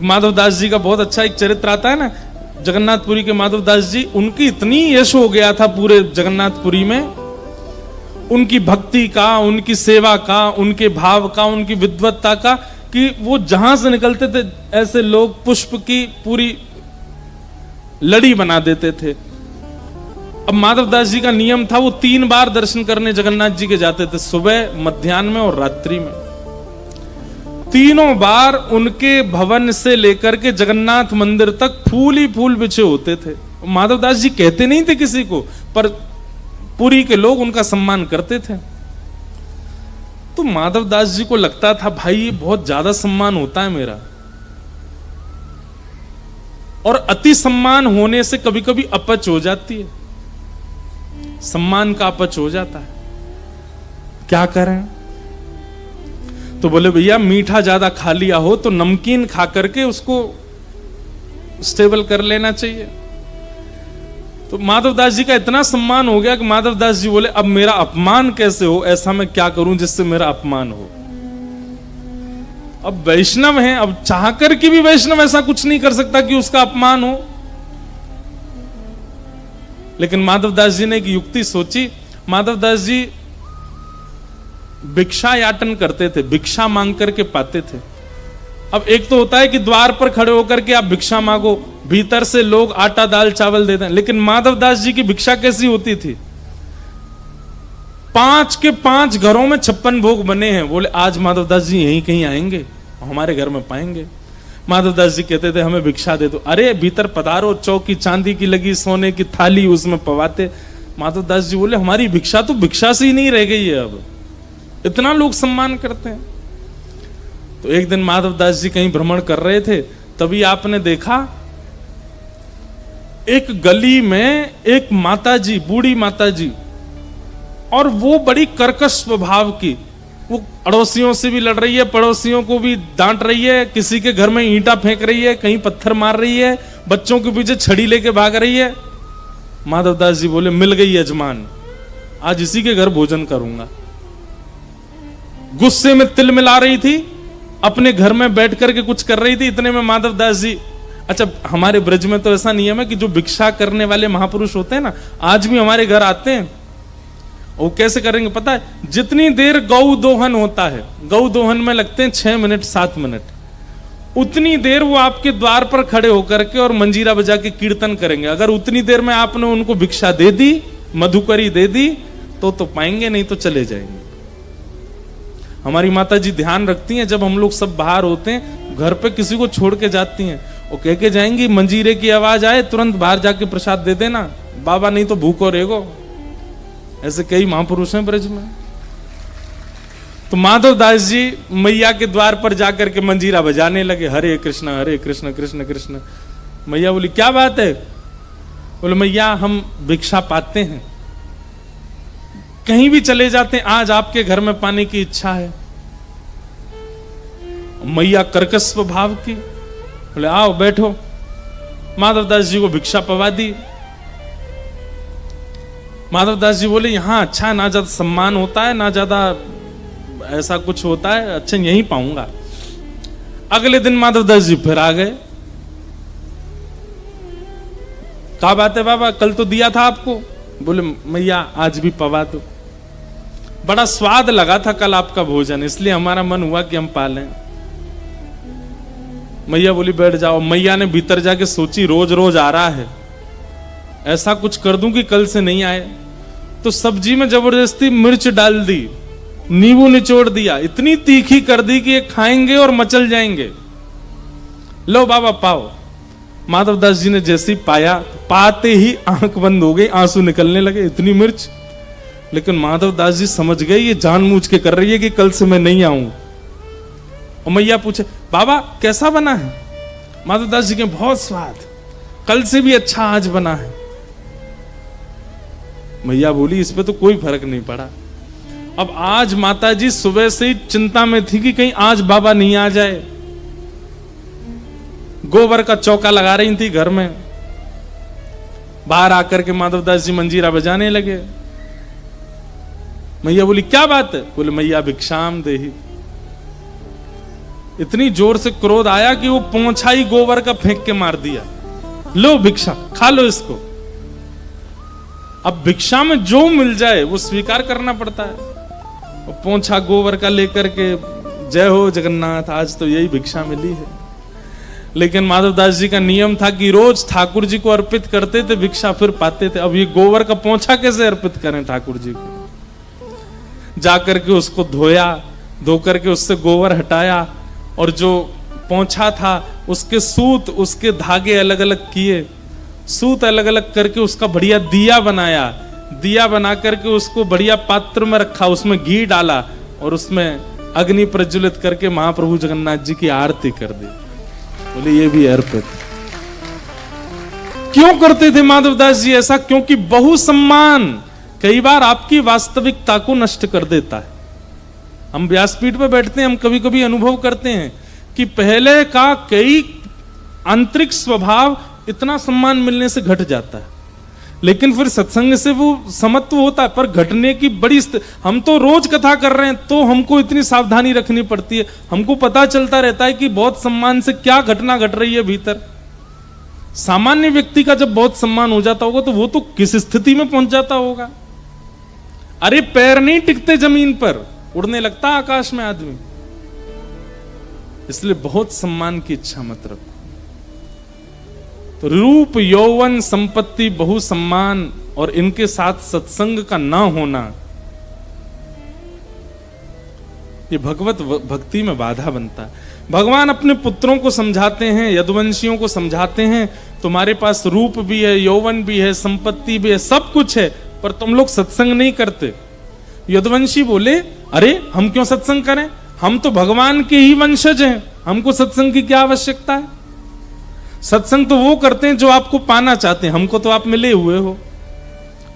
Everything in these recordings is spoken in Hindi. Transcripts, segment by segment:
माधवदास जी का बहुत अच्छा एक चरित्र आता है ना, जगन्नाथपुरी के माधवदास जी, उनकी इतनी यश हो गया था पूरे जगन्नाथपुरी में, उनकी भक्ति का, उनकी सेवा का, उनके भाव का, उनकी विद्वत्ता का, कि वो जहां से निकलते थे ऐसे लोग पुष्प की पूरी लड़ी बना देते थे। अब माधवदास जी का नियम था, वो 3 बार दर्शन करने जगन्नाथ जी के जाते थे, सुबह, मध्याह्न में और रात्रि में। तीनों बार उनके भवन से लेकर के जगन्नाथ मंदिर तक फूल ही फूल बिछे होते थे। माधवदास जी कहते नहीं थे किसी को, पर पुरी के लोग उनका सम्मान करते थे। तो माधवदास जी को लगता था भाई ये बहुत ज्यादा सम्मान होता है मेरा, और अति सम्मान होने से कभी कभी अपच हो जाती है, सम्मान का अपच हो जाता है, क्या करें? तो बोले भैया मीठा ज्यादा खा लिया हो तो नमकीन खा करके उसको स्टेबल कर लेना चाहिए। तो माधवदास जी का इतना सम्मान हो गया कि माधवदास जी बोले अब मेरा अपमान कैसे हो, ऐसा मैं क्या करूं जिससे मेरा अपमान हो। अब वैष्णव हैं, अब चाह कर के भी वैष्णव ऐसा कुछ नहीं कर सकता कि उसका अपमान हो। लेकिन माधवदास जी ने एक युक्ति सोची। माधवदास जी भिक्षा याटन करते थे, भिक्षा मांग करके पाते थे। अब एक तो होता है कि द्वार पर खड़े होकर के आप भिक्षा मांगो, भीतर से लोग आटा दाल चावल देते हैं, लेकिन माधवदास जी की भिक्षा कैसी होती थी? 5 के 5 घरों में 56 भोग बने हैं। बोले आज माधवदास जी यहीं कहीं आएंगे, हमारे घर में पाएंगे। माधवदास जी कहते थे हमें भिक्षा दे दो। अरे भीतर पधारो, चौकी चांदी की लगी, सोने की थाली, उसमें पवाते। माधवदास जी बोले हमारी भिक्षा तो भिक्षा से ही नहीं रह गई है, अब इतना लोग सम्मान करते हैं। तो एक दिन माधवदास जी कहीं भ्रमण कर रहे थे, तभी आपने देखा एक गली में एक माताजी, बूढ़ी माताजी, और वो बड़ी कर्कश स्वभाव की, वो अड़ोसियों से भी लड़ रही है, पड़ोसियों को भी डांट रही है, किसी के घर में ईंटा फेंक रही है, कहीं पत्थर मार रही है, बच्चों के पीछे छड़ी लेके भाग रही है। माधवदास जी बोले मिल गई यजमान, आज इसी के घर भोजन करूंगा। गुस्से में तिल मिला रही थी, अपने घर में बैठ करके कुछ कर रही थी। इतने में माधवदास जी, अच्छा हमारे ब्रज में तो ऐसा नियम है कि जो भिक्षा करने वाले महापुरुष होते हैं ना, आज भी हमारे घर आते हैं। वो कैसे करेंगे पता है? जितनी देर गौ दोहन होता है, गौ दोहन में लगते हैं 6 मिनट 7 मिनट, उतनी देर वो आपके द्वार पर खड़े होकर के और मंजीरा बजा के कीर्तन करेंगे। अगर उतनी देर में आपने उनको भिक्षा दे दी, मधुकरी दे दी, तो पाएंगे, नहीं तो चले जाएंगे। हमारी माता जी ध्यान रखती हैं, जब हम लोग सब बाहर होते हैं घर पे किसी को छोड़ के जाती हैं, वो कह के जाएंगी मंजीरे की आवाज आए तुरंत बाहर जाके प्रसाद दे देना बाबा, नहीं तो भूखो रहेगो। ऐसे कई महापुरुष हैं ब्रज में। तो माधवदास जी मैया के द्वार पर जाकर के मंजीरा बजाने लगे, हरे कृष्ण कृष्ण कृष्ण। मैया बोली क्या बात है? बोले मैया हम भिक्षा पाते हैं, कहीं भी चले जाते हैं, आज आपके घर में पाने की इच्छा है। मैया कर्कश स्वभाव की, बोले आओ बैठो। माधवदास जी को भिक्षा पवा दी। माधवदास जी बोले यहां अच्छा, ना ज्यादा सम्मान होता है, ना ज्यादा ऐसा कुछ होता है, अच्छा यहीं पाऊंगा। अगले दिन माधवदास जी फिर आ गए। क्या बात है बाबा, कल तो दिया था आपको? बोले मैया आज भी पवा दो, बड़ा स्वाद लगा था कल आपका भोजन, इसलिए हमारा मन हुआ कि हम पालें। मैया बोली बैठ जाओ। मैया ने भीतर जाके सोची रोज रोज आ रहा है, ऐसा कुछ कर दूं कि कल से नहीं आए। तो सब्जी में जबरदस्ती मिर्च डाल दी, नींबू निचोड़ दिया, इतनी तीखी कर दी कि ये खाएंगे और मचल जाएंगे। लो बाबा पाओ। माधवदास जी ने जैसे ही पाया, पाते ही आंख बंद हो गई, आंसू निकलने लगे, इतनी मिर्च। लेकिन माधवदास जी समझ गए ये जानबूझ के कर रही है कि कल से मैं नहीं आऊं। और मैया पूछे बाबा कैसा बना है? माधवदास जी के बहुत स्वाद, कल से भी अच्छा आज बना है। मैया बोली इस पे तो कोई फर्क नहीं पड़ा। अब आज माता जी सुबह से ही चिंता में थी कि कहीं आज बाबा नहीं आ जाए। गोबर का चौका लगा रही थी घर में। बाहर आकर के माधवदास जी मंजीरा बजाने लगे। मैया बोली क्या बात है? बोले मैया भिक्षाम देही। इतनी जोर से क्रोध आया कि वो पोंछा ही गोबर का फेंक के मार दिया। लो भिक्षा, खा लो इसको। अब भिक्षा में जो मिल जाए वो स्वीकार करना पड़ता है। वो पोंछा गोबर का लेकर के, जय हो जगन्नाथ, आज तो यही भिक्षा मिली है। लेकिन माधवदास जी का नियम था कि रोज ठाकुर जी को अर्पित करते थे भिक्षा, फिर पाते थे। अब ये गोबर का पोंछा कैसे अर्पित करें ठाकुर जी को? जाकर के उसको धोया, धो करके उससे गोबर हटाया, और जो पोंछा था उसके सूत, उसके धागे अलग अलग किए, सूत अलग अलग करके उसका बढ़िया दिया बनाया। दिया बना करके उसको बढ़िया पात्र में रखा, उसमें घी डाला और उसमें अग्नि प्रज्वलित करके महाप्रभु जगन्नाथ जी की आरती कर दी। बोले ये भी अर्पित। क्यों करते थे माधवदास जी ऐसा? क्योंकि बहु सम्मान कई बार आपकी वास्तविकता को नष्ट कर देता है। हम व्यासपीठ पर बैठते हैं, हम कभी कभी अनुभव करते हैं कि पहले का कई आंतरिक स्वभाव इतना सम्मान मिलने से घट जाता है, लेकिन फिर सत्संग से वो समत्व होता है, पर घटने की बड़ी हम तो रोज कथा कर रहे हैं तो हमको इतनी सावधानी रखनी पड़ती है। हमको पता चलता रहता है कि बहुत सम्मान से क्या घटना घट रही है भीतर। सामान्य व्यक्ति का जब बहुत सम्मान हो जाता होगा तो वो तो किस स्थिति में पहुंच जाता होगा। अरे पैर नहीं टिकते जमीन पर, उड़ने लगता आकाश में आदमी। इसलिए बहुत सम्मान की इच्छा मत रखो। तो रूप, यौवन, संपत्ति, बहु सम्मान और इनके साथ सत्संग का ना होना, ये भगवत भक्ति में बाधा बनता है। भगवान अपने पुत्रों को समझाते हैं, यदुवंशियों को समझाते हैं, तुम्हारे पास रूप भी है, यौवन भी है, संपत्ति भी है, सब कुछ है, पर तुम लोग सत्संग नहीं करते। यदुवंशी बोले, अरे हम क्यों सत्संग करें? हम तो भगवान के ही वंशज हैं, हमको सत्संग की क्या आवश्यकता है? सत्संग तो वो करते हैं जो आपको पाना चाहते हैं, हमको तो आप मिले हुए हो।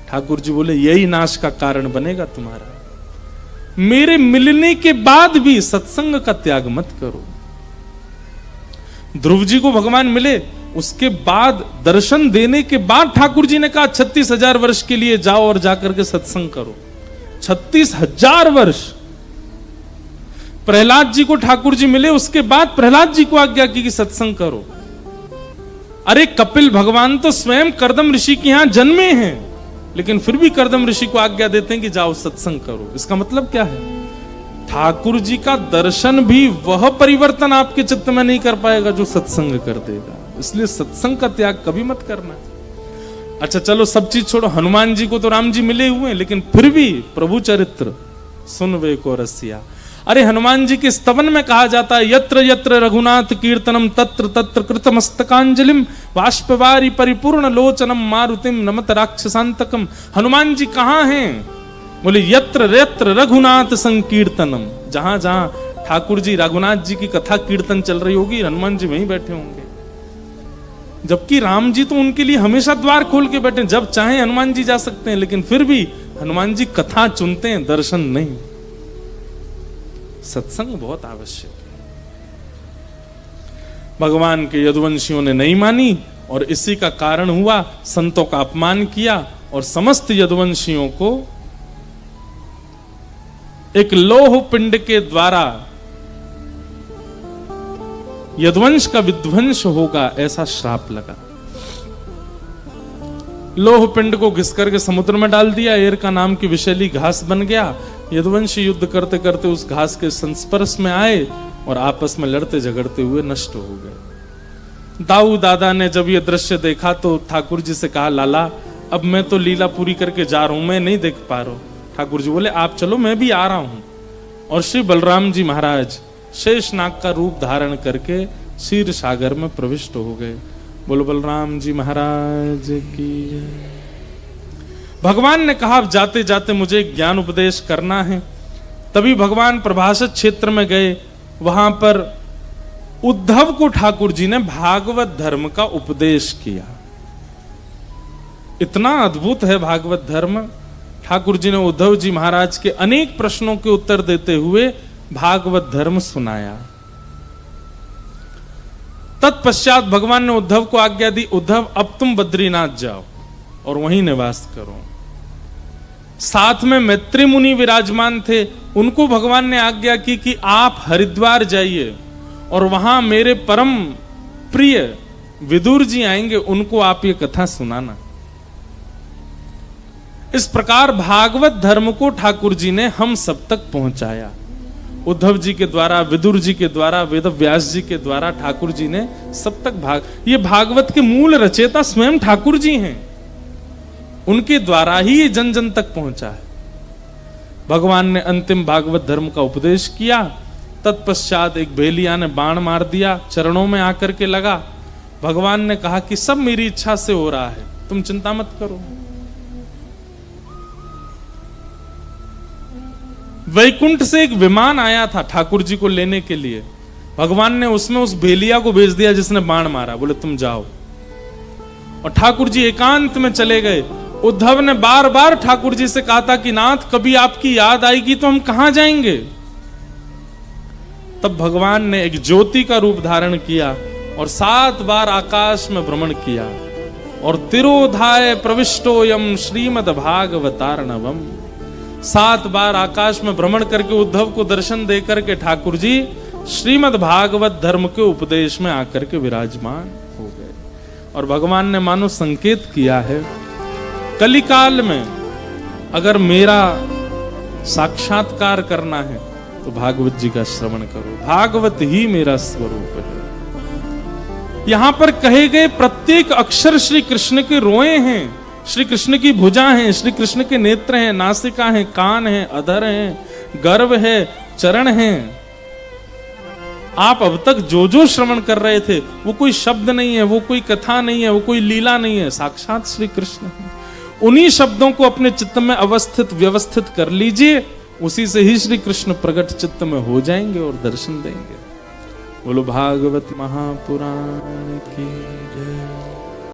ठाकुर जी बोले, यही नाश का कारण बनेगा तुम्हारा। मेरे मिलने के बाद भी सत्संग का त्याग मत करो। ध्रुव जी को भगवान मिले, उसके बाद दर्शन देने के बाद ठाकुर जी ने कहा 36,000 वर्ष के लिए जाओ और जाकर के सत्संग करो। 36,000 वर्ष। प्रहलाद जी को ठाकुर जी मिले, उसके बाद प्रहलाद जी को आज्ञा की कि सत्संग करो। अरे कपिल भगवान तो स्वयं कर्दम ऋषि के यहां जन्मे हैं, लेकिन फिर भी कर्दम ऋषि को आज्ञा देते हैं कि जाओ सत्संग करो। इसका मतलब क्या है? ठाकुर जी का दर्शन भी वह परिवर्तन आपके चित्त में नहीं कर पाएगा जो सत्संग कर देगा। इसलिए सत्संग का त्याग कभी मत करना। अच्छा चलो सब चीज छोड़ो, हनुमान जी को तो राम जी मिले हुए हैं, लेकिन फिर भी प्रभु चरित्र सुन वे को रसिया। अरे हनुमान जी के स्तवन में कहा जाता है, यत्र यत्र रघुनाथ कीर्तनम तत्र तत्र कृतमस्तकांजलिम बाष्पवारी परिपूर्ण लोचनम मारुतिम नमत राक्षसांतकम। हनुमान जी कहाँ हैं? बोले यत्र यत्र रघुनाथ संकीर्तनम। जहां जहां ठाकुर जी रघुनाथ जी की कथा कीर्तन चल रही होगी, हनुमान जी वहीं बैठे होंगे। जबकि राम जी तो उनके लिए हमेशा द्वार खोल के बैठे, जब चाहे हनुमान जी जा सकते हैं, लेकिन फिर भी हनुमान जी कथा चुनते हैं, दर्शन नहीं। सत्संग बहुत आवश्यक है। भगवान के यदुवंशियों ने नहीं मानी और इसी का कारण हुआ, संतों का अपमान किया और समस्त यदुवंशियों को एक लौह पिंड के द्वारा यदुवंश का विध्वंस होगा ऐसा श्राप लगा। लौह पिंड को घिस करके समुद्र में डाल दिया, एरका नाम की विषैली घास बन गया। यदुवंशी युद्ध करते करते उस घास के संस्पर्श में आए और आपस में लड़ते झगड़ते हुए नष्ट हो गए। दाऊ दादा ने जब ये दृश्य देखा तो ठाकुर जी से कहा, लाला अब मैं तो लीला पूरी करके जा रहा हूं, मैं नहीं देख पा रहा हूं। ठाकुर जी बोले, आप चलो, मैं भी आ रहा हूं। और श्री बलराम जी महाराज शेषनाग का रूप धारण करके क्षीर सागर में प्रविष्ट हो गए। बोलो बलराम जी महाराज की। भगवान ने कहा, अब जाते जाते मुझे ज्ञान उपदेश करना है। तभी भगवान प्रभाषित क्षेत्र में गए। वहां पर उद्धव को ठाकुर जी ने भागवत धर्म का उपदेश किया। इतना अद्भुत है भागवत धर्म। ठाकुर जी ने उद्धव जी महाराज के अनेक प्रश्नों के उत्तर देते हुए भागवत धर्म सुनाया। तत्पश्चात भगवान ने उद्धव को आज्ञा दी, उद्धव अब तुम बद्रीनाथ जाओ और वहीं निवास करो। साथ में मैत्री मुनि विराजमान थे, उनको भगवान ने आज्ञा की कि आप हरिद्वार जाइए और वहां मेरे परम प्रिय विदुर जी आएंगे, उनको आप ये कथा सुनाना। इस प्रकार भागवत धर्म को ठाकुर जी ने हम सब तक पहुंचाया। उद्धव जी के द्वारा, विदुर जी के द्वारा, वेद व्यास जी के द्वारा ठाकुर जी ने सब तक ये भागवत के मूल रचयिता स्वयं ठाकुर जी हैं, उनके द्वारा ही ये जन जन तक पहुंचा है। भगवान ने अंतिम भागवत धर्म का उपदेश किया। तत्पश्चात एक भेलिया ने बाण मार दिया, चरणों में आकर के लगा। भगवान ने कहा कि सब मेरी इच्छा से हो रहा है, तुम चिंता मत करो। वैकुंठ से एक विमान आया था ठाकुर जी को लेने के लिए। भगवान ने उसमें उस भेलिया को भेज दिया जिसने बाण मारा, बोले तुम जाओ। और ठाकुर जी एकांत में चले गए। उद्धव ने बार बार ठाकुर जी से कहा था कि नाथ, कभी आपकी याद आएगी तो हम कहां जाएंगे। तब भगवान ने एक ज्योति का रूप धारण किया और 7 बार आकाश में भ्रमण किया। और तिरोधाय प्रविष्टोयम श्रीमद् भागवतार्णवम, 7 बार आकाश में भ्रमण करके उद्धव को दर्शन दे करके ठाकुर जी श्रीमद् भागवत धर्म के उपदेश में आकर के विराजमान हो गए। और भगवान ने मानो संकेत किया है, कलिकाल में अगर मेरा साक्षात्कार करना है तो भागवत जी का श्रवण करो, भागवत ही मेरा स्वरूप है। यहां पर कहे गए प्रत्येक अक्षर श्री कृष्ण के रोए हैं, श्री कृष्ण की भुजा हैं, श्री कृष्ण के नेत्र हैं, नासिका हैं, कान हैं, अधर हैं, गर्भ है, चरण हैं। आप अब तक जो जो श्रवण कर रहे थे वो कोई शब्द नहीं है, वो कोई कथा नहीं है, वो कोई लीला नहीं है, साक्षात श्री कृष्ण है। उन्हीं शब्दों को अपने चित्त में अवस्थित व्यवस्थित कर लीजिए, उसी से ही श्री कृष्ण प्रकट चित्त में हो जाएंगे और दर्शन देंगे। बोलो भागवत महापुराण की।